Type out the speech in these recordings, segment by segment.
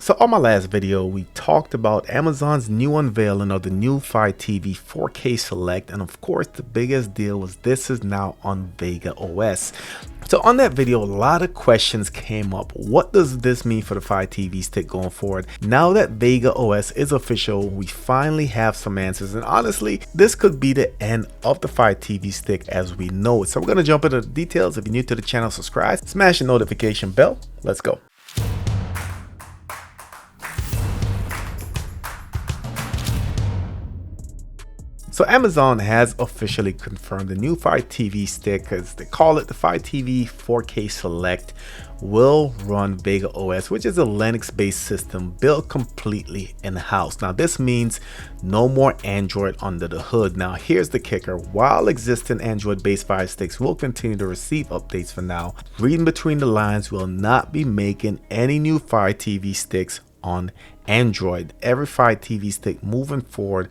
So on my last video, we talked about Amazon's new unveiling of the new Fire TV 4K Select, and of course the biggest deal was this is now on Vega OS. So on that video, a lot of questions came up. What does this mean for the Fire TV stick going forward? Now that Vega OS is official, we finally have some answers, and honestly, this could be the end of the Fire TV stick as we know it. So we're going to jump into the details. If you're new to the channel, subscribe, smash the notification bell. Let's go. So Amazon has officially confirmed the new Fire TV stick, as they call it, the Fire TV 4K Select, will run Vega OS, which is a Linux-based system built completely in-house. Now this means no more Android under the hood. Now here's the kicker: while existing Android-based Fire Sticks will continue to receive updates for now, reading between the lines, will not be making any new Fire TV sticks on Android. Every Fire TV stick moving forward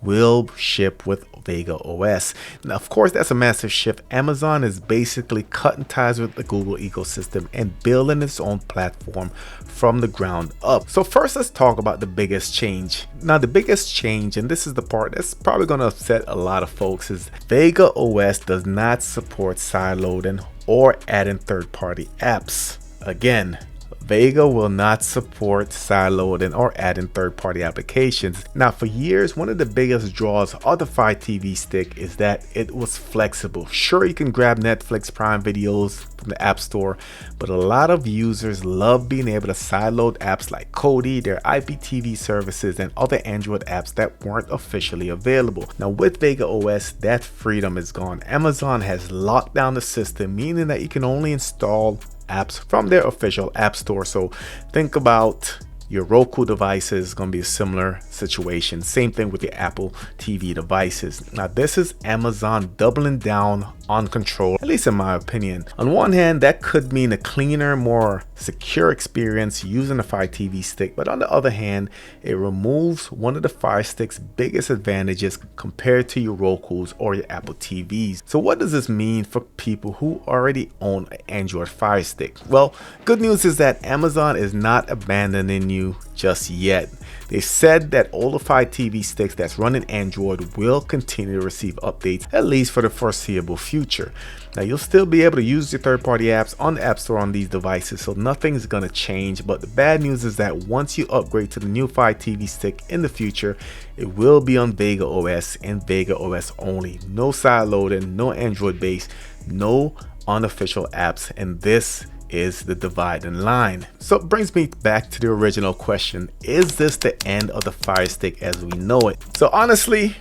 will ship with Vega OS. Now, of course, that's a massive shift. Amazon is basically cutting ties with the Google ecosystem and building its own platform from the ground up. So first, let's talk about the biggest change. Now, the biggest change, and this is the part that's probably going to upset a lot of folks, is Vega OS does not support sideloading or adding third-party apps. Again, Vega will not support sideloading or adding third-party applications. Now, for years, one of the biggest draws of the Fire TV stick is that it was flexible. Sure, you can grab Netflix Prime videos from the App Store, but a lot of users love being able to sideload apps like Kodi, their IPTV services, and other Android apps that weren't officially available. Now, with Vega OS, that freedom is gone. Amazon has locked down the system, meaning that you can only install apps from their official app store. So think about your Roku devices, going to be a similar situation. Same thing with your Apple TV devices. Now this is Amazon doubling down on control, at least in my opinion. On one hand, that could mean a cleaner, more secure experience using a Fire TV stick, but on the other hand, it removes one of the Fire Stick's biggest advantages compared to your Roku's or your Apple TVs. So what does this mean for people who already own an Android Fire Stick? Well, good news is that Amazon is not abandoning you just yet. They said that all the Fire TV sticks that's running Android will continue to receive updates, at least for the foreseeable future. Now you'll still be able to use your third-party apps on the App Store on these devices, so nothing's gonna change. But the bad news is that once you upgrade to the new Fire TV stick in the future, it will be on Vega OS and Vega OS only. No sideloading, no Android base, no unofficial apps, and this is the dividing line. So it brings me back to the original question: is this the end of the Fire Stick as we know it? So honestly,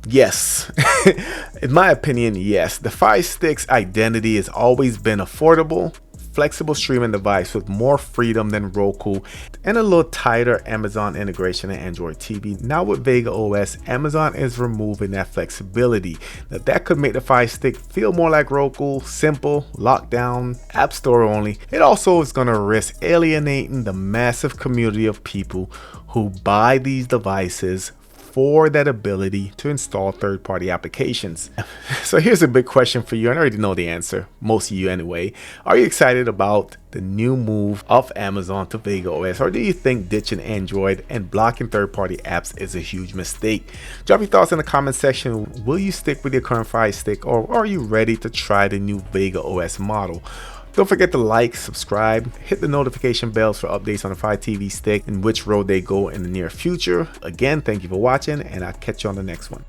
yes. In my opinion, yes. The Fire Stick's identity has always been affordable, flexible streaming device with more freedom than Roku and a little tighter Amazon integration and Android TV. Now with Vega OS, Amazon is removing that flexibility. Now that could make the Fire Stick feel more like Roku, simple, locked down, App Store only. It also is going to risk alienating the massive community of people who buy these devices for that ability to install third-party applications. So here's a big question for you. I already know the answer, most of you anyway. Are you excited about the new move of Amazon to Vega OS, or do you think ditching Android and blocking third-party apps is a huge mistake? Drop your thoughts in the comment section. Will you stick with your current Fire Stick, or are you ready to try the new Vega OS model? Don't forget to like, subscribe, hit the notification bells for updates on the Fire TV stick and which road they go in the near future. Again, thank you for watching, and I'll catch you on the next one.